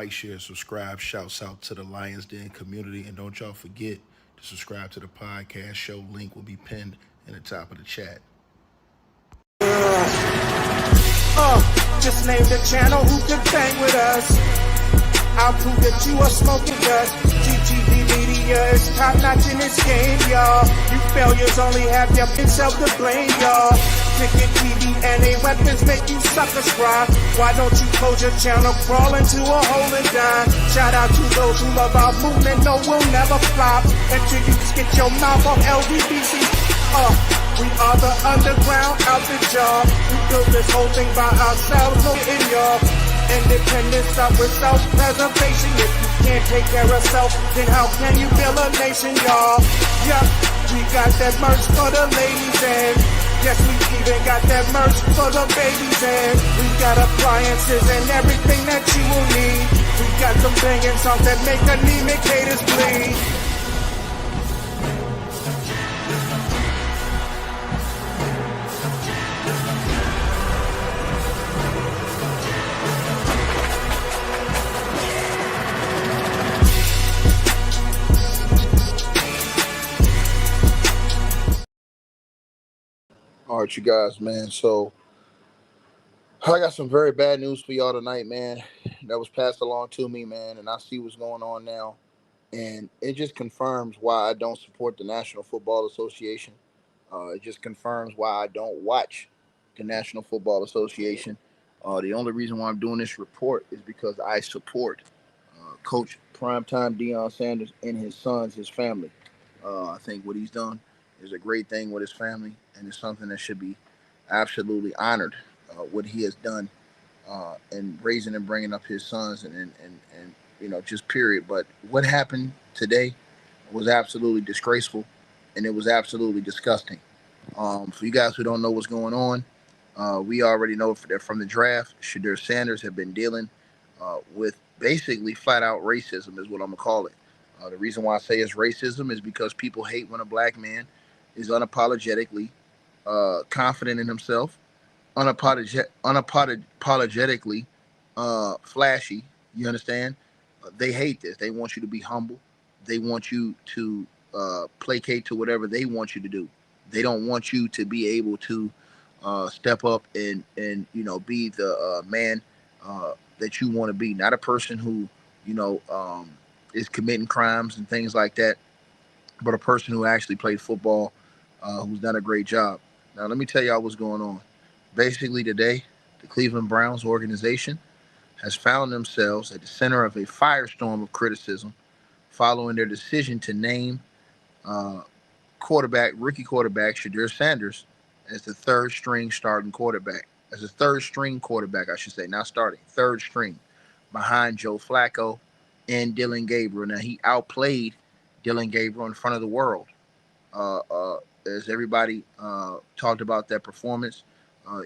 like, share, subscribe. Shouts out to the Lions Den community. And don't y'all forget to subscribe to the podcast show. Link will be pinned in the top of the chat. Just name the channel who could bang with us. I'll prove that you are smoking dust. GGB Media is top notch in this game, y'all. You failures only have yourself to blame, y'all. Cricket TV and a weapons make you suckers cry. Why don't you close your channel, crawl into a hole and die? Shout out to those who love our movement, no, we'll never flop until you get your mouth on LDBC. We are the underground outfit, y'all. We built this whole thing by ourselves, no in y'all. Independence start with self-preservation. If you can't take care of self, then how can you build a nation, y'all? Yeah, we got that merch for the ladies and yes, we even got that merch for the babies and we got appliances and everything that you will need. We got some banging songs that make anemic haters bleed. All right, you guys, man. So I got some very bad news for y'all tonight, man. That was passed along to me, man, and I see what's going on now. And it just confirms why I don't support the National Football Association. It just confirms why I don't watch the National Football Association. The only reason why I'm doing this report is because I support Coach Primetime Deion Sanders and his sons, his family. I think what he's done is a great thing with his family, and it's something that should be absolutely honored. What he has done in raising and bringing up his sons, and just period. But what happened today was absolutely disgraceful, and it was absolutely disgusting. For you guys who don't know what's going on, we already know that from the draft, Shaduer Sanders have been dealing with basically flat-out racism, is what I'm gonna call it. The reason why I say it's racism is because people hate when a black man is unapologetically confident in himself, unapologetically flashy. You understand? They hate this. They want you to be humble. They want you to placate to whatever they want you to do. They don't want you to be able to step up and be the man that you want to be. Not a person who is committing crimes and things like that, but a person who actually played football, who's done a great job. Now, let me tell y'all what's going on. Basically, today, the Cleveland Browns organization has found themselves at the center of a firestorm of criticism following their decision to name rookie quarterback Shaduer Sanders as the third string quarterback, I should say, not starting, third string, behind Joe Flacco and Dillon Gabriel. Now, he outplayed Dillon Gabriel in front of the world. As everybody talked about that performance,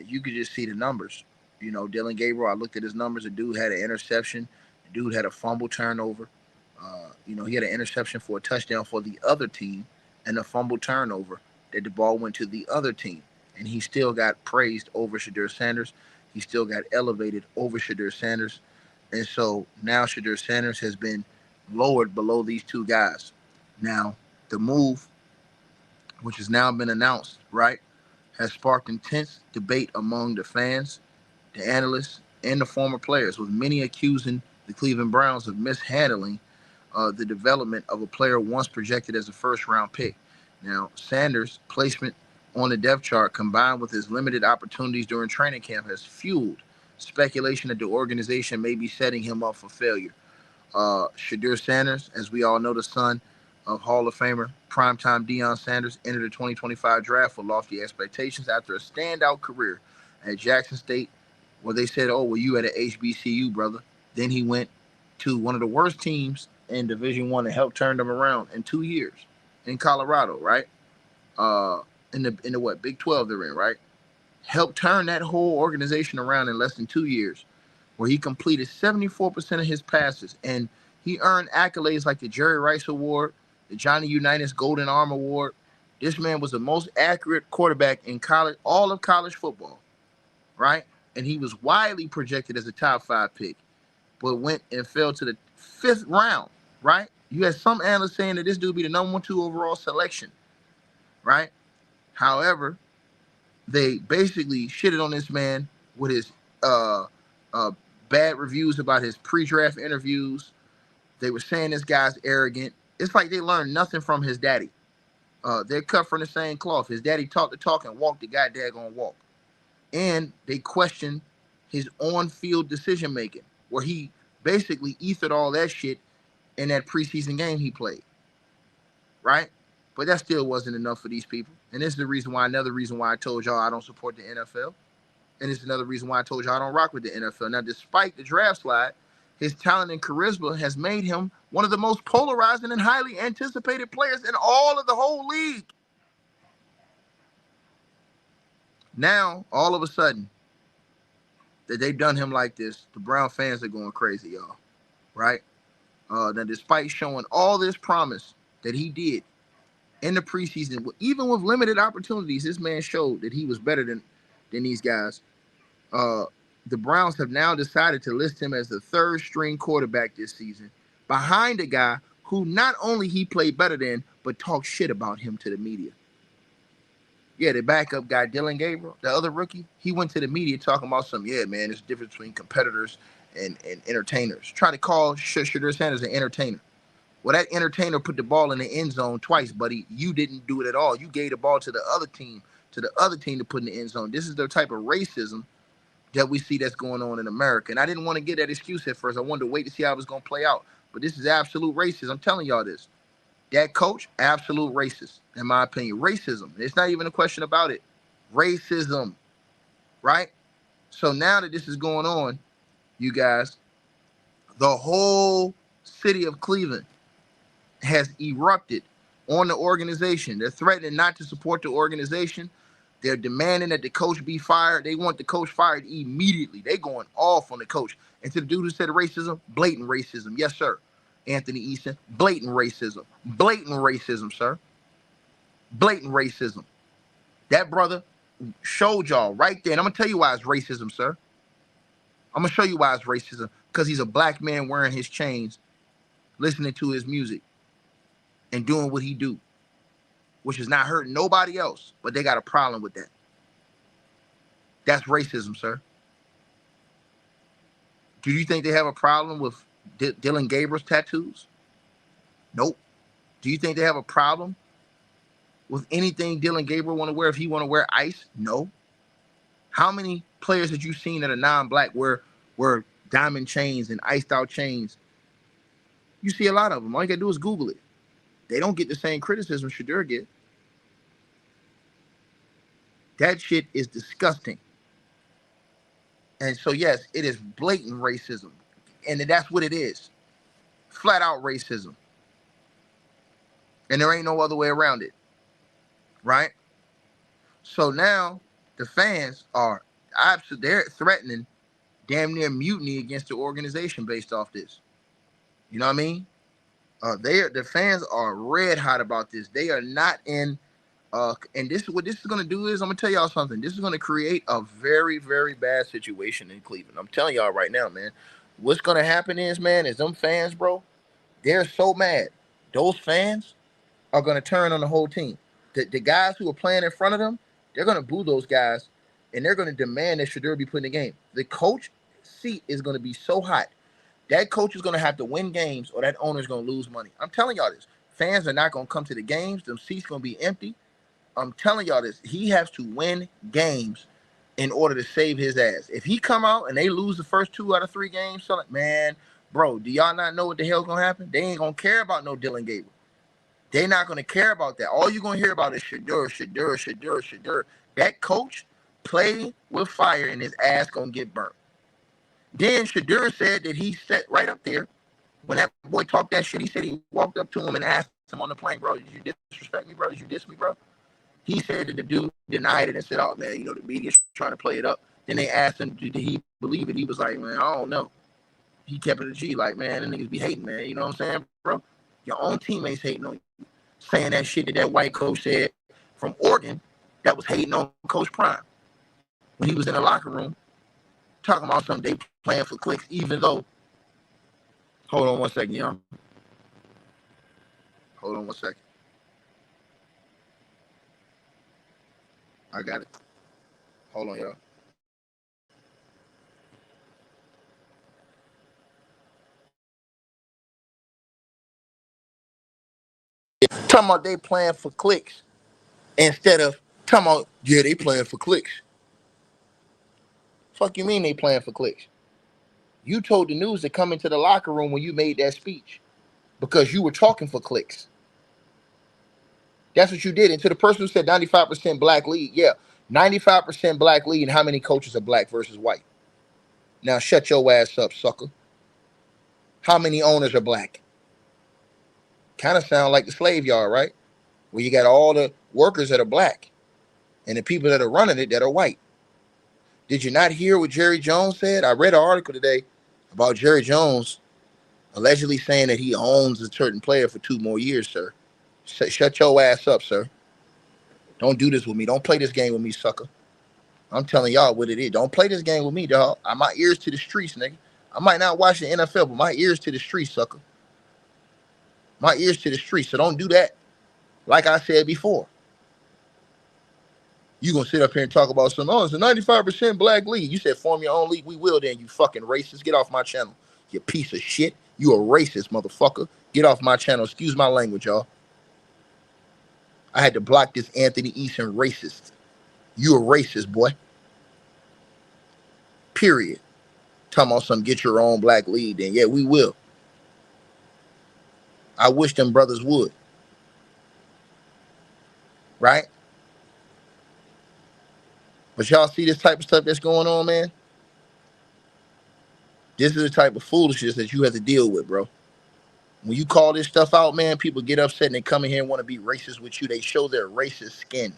you could just see the numbers. Dillon Gabriel, I looked at his numbers. The dude had an interception. The dude had a fumble turnover. He had an interception for a touchdown for the other team and a fumble turnover that the ball went to the other team. And he still got praised over Shaduer Sanders. He still got elevated over Shaduer Sanders. And so now Shaduer Sanders has been lowered below these two guys. Now, the move, which has now been announced, right, has sparked intense debate among the fans, the analysts, and the former players, with many accusing the Cleveland Browns of mishandling the development of a player once projected as a first-round pick. Now, Sanders' placement on the depth chart, combined with his limited opportunities during training camp, has fueled speculation that the organization may be setting him up for failure. Shaduer Sanders, as we all know, the son of Hall of Famer primetime Deion Sanders, entered the 2025 draft with lofty expectations after a standout career at Jackson State, where they said, "Oh, well, you at an HBCU, brother." Then he went to one of the worst teams in Division I and helped turn them around in 2 years in Colorado, right? In the what, Big 12 they're in, right? Helped turn that whole organization around in less than 2 years, where he completed 74% of his passes, and he earned accolades like the Jerry Rice Award, the Johnny Unitas Golden Arm Award. This man was the most accurate quarterback in college, all of college football, right? And he was widely projected as a top 5 pick. but went and fell to the 5th round, right? You had some analysts saying that this dude be the number 1, 2 overall selection, right? However, they basically shitted on this man with his uh, uh, bad reviews about his pre-draft interviews. They were saying this guy's arrogant. It's like they learned nothing from his daddy. They're cut from the same cloth. His daddy talked the talk and walked the goddamn walk. And they questioned his on-field decision-making, where he basically ethered all that shit in that preseason game he played, right? But that still wasn't enough for these people. And this is the reason why, another reason why I told y'all I don't support the NFL. And it's another reason why I told y'all I don't rock with the NFL. Now, despite the draft slide, his talent and charisma has made him one of the most polarizing and highly anticipated players in all of the whole league. Now, all of a sudden, that they've done him like this, the Brown fans are going crazy, y'all, right? Now, despite showing all this promise that he did in the preseason, even with limited opportunities, this man showed that he was better than these guys. The Browns have now decided to list him as the 3rd string quarterback this season, behind a guy who not only he played better than, but talked shit about him to the media. Yeah, the backup guy, Dylan Gabriel, the other rookie, he went to the media talking about yeah, man, there's a difference between competitors and entertainers. Trying to call Shaduer Sanders an entertainer. Well, that entertainer put the ball in the end zone twice, buddy. You didn't do it at all. You gave the ball to the other team to put in the end zone. This is the type of racism that we see that's going on in America. And I didn't want to get that excuse at first. I wanted to wait to see how it was going to play out. But this is absolute racism. I'm telling y'all this. That coach, absolute racist, in my opinion. Racism. It's not even a question about it. Racism, right? So now that this is going on, you guys, the whole city of Cleveland has erupted on the organization. They're threatening not to support the organization. They're demanding that the coach be fired. They want the coach fired immediately. They're going off on the coach. And to the dude who said racism, blatant racism. Yes, sir. Anthony Easton, blatant racism. Blatant racism, sir. Blatant racism. That brother showed y'all right there. And I'm going to tell you why it's racism, sir. I'm going to show you why it's racism. Because he's a black man wearing his chains, listening to his music, and doing what he do, which is not hurting nobody else, but they got a problem with that. That's racism, sir. Do you think they have a problem with Dylan Gabriel's tattoos? Nope. Do you think they have a problem with anything Dylan Gabriel want to wear if he want to wear ice? No. How many players have you seen that are non-black wear diamond chains and iced out chains? You see a lot of them. All you got to do is Google it. They don't get the same criticism Sheduer get. That shit is disgusting. And so, yes, it is blatant racism. And that's what it is. Flat out racism. And there ain't no other way around it. Right? So now the fans are absolutely, they're threatening damn near mutiny against the organization based off this. You know what I mean? The fans are red hot about this. They are not in, and this is what this is going to do is, I'm going to tell y'all something. This is going to create a very, very bad situation in Cleveland. I'm telling y'all right now, man. What's going to happen is, man, is them fans, bro, they're so mad. Those fans are going to turn on the whole team. The guys who are playing in front of them, they're going to boo those guys, and they're going to demand that Sheduer be put in the game. The coach seat is going to be so hot. That coach is going to have to win games or that owner is going to lose money. I'm telling y'all this. Fans are not going to come to the games. Them seats going to be empty. I'm telling y'all this. He has to win games in order to save his ass. If he come out and they lose the first 2 out of 3 games, so like, man, bro, do y'all not know what the hell's going to happen? They ain't going to care about no Dylan Gabriel. They're not going to care about that. All you're going to hear about is Sheduer, Sheduer, Sheduer, Sheduer. That coach playing with fire and his ass going to get burnt. Then Sheduer said that he sat right up there. When that boy talked that shit, he said he walked up to him and asked him on the plane, bro, did you disrespect me, bro? Did you diss me, bro? He said that the dude denied it and said, oh, man, the media's trying to play it up. Then they asked him, did he believe it? He was like, man, I don't know. He kept it a G, like, man, the niggas be hating, man. You know what I'm saying, bro? Your own teammates hating on you. Saying that shit that white coach said from Oregon that was hating on Coach Prime when he was in the locker room talking about something they playing for clicks, even though Hold on 1 second, y'all. Hold on 1 second. I got it. Hold on, y'all. Talking about they playing for clicks instead of talking about, yeah, they playing for clicks. Fuck you mean they playing for clicks? You told the news to come into the locker room when you made that speech because you were talking for clicks. That's what you did. And to the person who said 95% black lead, yeah, 95% black lead, and how many coaches are black versus white? Now shut your ass up, sucker. How many owners are black? Kind of sound like the slave yard, right? Where you got all the workers that are black and the people that are running it that are white. Did you not hear what Jerry Jones said? I read an article today about Jerry Jones allegedly saying that he owns a certain player for 2 more years, sir. Shut your ass up, sir. Don't do this with me. Don't play this game with me, sucker. I'm telling y'all what it is. Don't play this game with me, dog. My ears to the streets, nigga. I might not watch the NFL, but my ears to the streets, sucker. My ears to the streets. So don't do that. Like I said before. You gonna sit up here and talk about some, oh, it's a 95% black league. You said form your own league. We will then, you fucking racist. Get off my channel. You piece of shit. You a racist, motherfucker. Get off my channel. Excuse my language, y'all. I had to block this Anthony Eason racist. You a racist, boy. Period. Talking about some get your own black league, then yeah, we will. I wish them brothers would. Right? But y'all see this type of stuff that's going on, man? This is the type of foolishness that you have to deal with, bro. When you call this stuff out, man, people get upset and they come in here and want to be racist with you. They show their racist skin.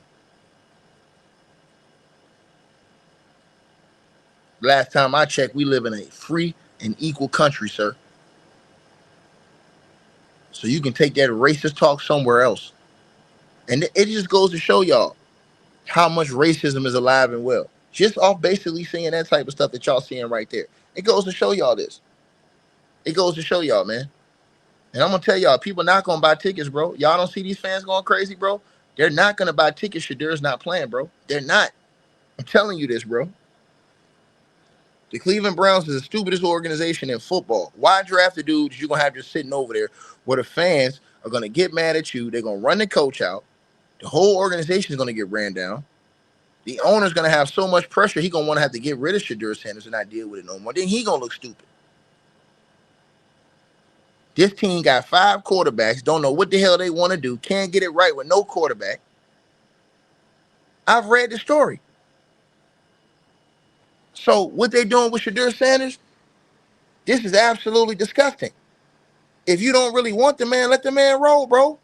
Last time I checked, we live in a free and equal country, sir. So you can take that racist talk somewhere else. And it just goes to show y'all how much racism is alive and well. Just off basically seeing that type of stuff that y'all seeing right there. It goes to show y'all this. It goes to show y'all, man. And I'm going to tell y'all, people not going to buy tickets, bro. Y'all don't see these fans going crazy, bro? They're not going to buy tickets. Shaduer's not playing, bro. They're not. I'm telling you this, bro. The Cleveland Browns is the stupidest organization in football. Why draft a dude that you're going to have just sitting over there where the fans are going to get mad at you? They're going to run the coach out. The whole organization is going to get ran down. The owner's going to have so much pressure, he's going to want to have to get rid of Shaduer Sanders and not deal with it no more. Then he going to look stupid. This team got 5 quarterbacks, don't know what the hell they want to do, can't get it right with no quarterback. I've read the story. So what they doing with Shaduer Sanders, this is absolutely disgusting. If you don't really want the man, let the man roll, bro.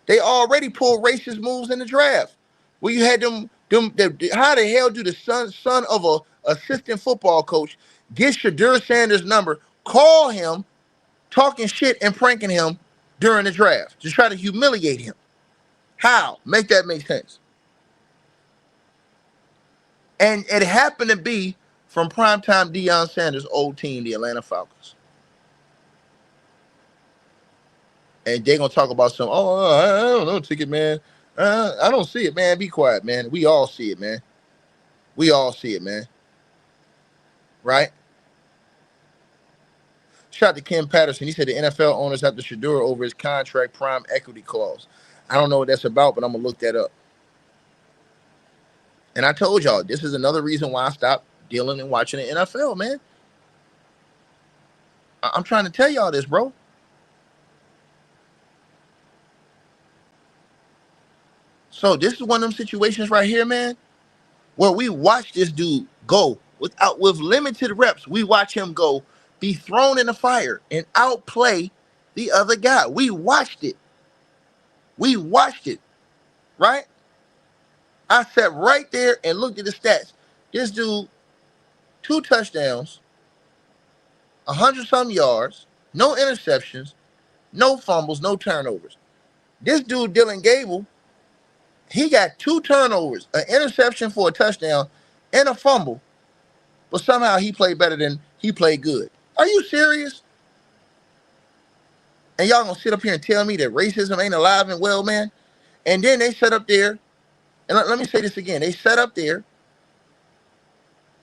They already pulled racist moves in the draft. Where you had them how the hell do the son of a assistant football coach get Shaduer Sanders' number, call him, talking shit and pranking him during the draft to try to humiliate him? How? Make that make sense. And it happened to be from primetime Deion Sanders' old team, the Atlanta Falcons. And they're going to talk about some, I don't know, ticket, man. I don't see it, man. Be quiet, man. We all see it, man. We all see it, man. Right? Shout out to Ken Patterson. He said the NFL owners have to Sheduer over his contract prime equity clause. I don't know what that's about, but I'm going to look that up. And I told y'all, this is another reason why I stopped dealing and watching the NFL, man. I'm trying to tell y'all this, bro. So this is one of them situations right here, man, where we watch this dude go with limited reps. We watch him go, be thrown in the fire and outplay the other guy. We watched it. We watched it, right? I sat right there and looked at the stats. This dude, 2 touchdowns, 100-some yards, no interceptions, no fumbles, no turnovers. This dude, Dylan Gable, he got 2 turnovers, an interception for a touchdown, and a fumble. But somehow he played better than he played good. Are you serious? And y'all gonna sit up here and tell me that racism ain't alive and well, man? And then they set up there, and let me say this again. They set up there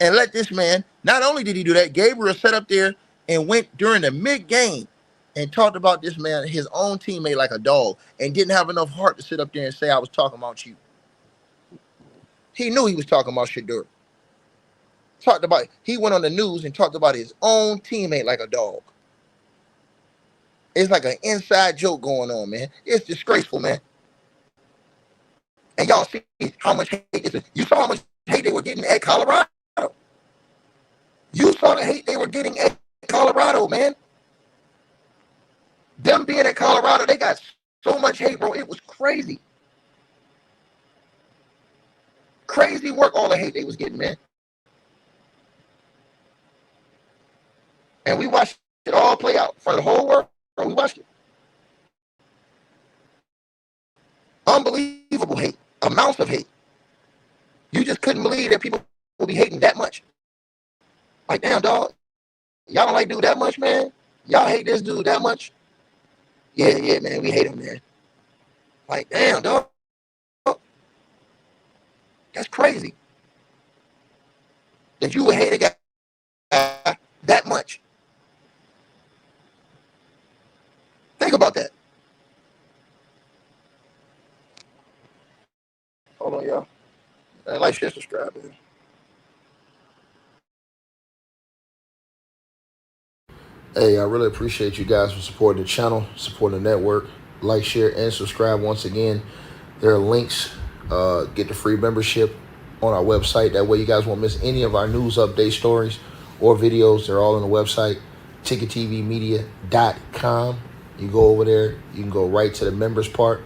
and let this man, not only did he do that, Gabriel sat up there and went during the mid-game and talked about this man, his own teammate, like a dog, and didn't have enough heart to sit up there and say, I was talking about you. He knew he was talking about Sheduer. He went on the news and talked about his own teammate like a dog. It's like an inside joke going on, man. It's disgraceful, man. And y'all see how much hate you saw how much hate they were getting at Colorado. You saw the hate they were getting at Colorado, man. Them being at Colorado, they got so much hate, bro. It was crazy. Crazy work, all the hate they was getting, man. And we watched it all play out for the whole world. We watched it. Unbelievable hate. Amounts of hate. You just couldn't believe that people would be hating that much. Like, damn, dog. Y'all don't like dude that much, man? Y'all hate this dude that much? Yeah, man. We hate him, man. Like, damn, dog. That's crazy. That you would hate a guy that much. Think about that. Hold on, y'all. Like, share, subscribe, man. Hey, I really appreciate you guys for supporting the channel, supporting the network. Like, share, and subscribe once again. There are links. Get the free membership on our website. That way you guys won't miss any of our news update stories or videos. They're all on the website, ticketvmedia.com. You go over there. You can go right to the members part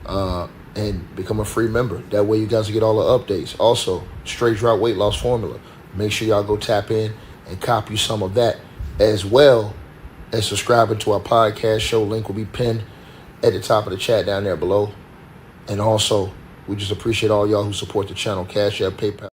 and become a free member. That way you guys will get all the updates. Also, straight drop weight loss formula. Make sure y'all go tap in and copy some of that, as well as subscribing to our podcast show. Link will be pinned at the top of the chat down there below. And also, we just appreciate all y'all who support the channel. Cash App, PayPal.